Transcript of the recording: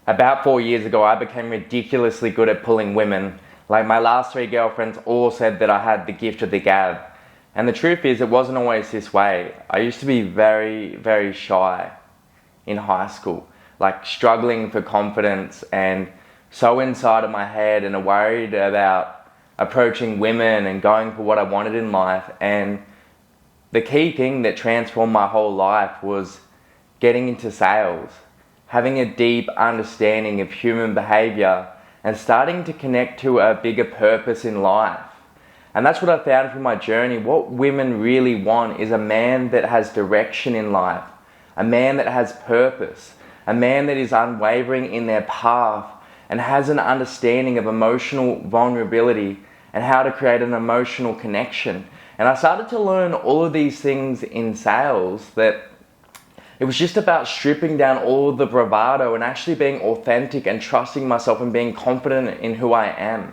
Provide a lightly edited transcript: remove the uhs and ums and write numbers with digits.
About 4 years ago, I became ridiculously good at pulling women. Like, my last 3 girlfriends all said that I had the gift of the gab. And the truth is, it wasn't always this way. I used to be very, very shy in high school, like struggling for confidence and so inside of my head and worried about approaching women and going for what I wanted in life. And the key thing that transformed my whole life was getting into sales, having a deep understanding of human behavior and starting to connect to a bigger purpose in life. And that's what I found from my journey. What women really want is a man that has direction in life, a man that has purpose, a man that is unwavering in their path and has an understanding of emotional vulnerability and how to create an emotional connection. And I started to learn all of these things in sales, that it was just about stripping down all of the bravado and actually being authentic and trusting myself and being confident in who I am.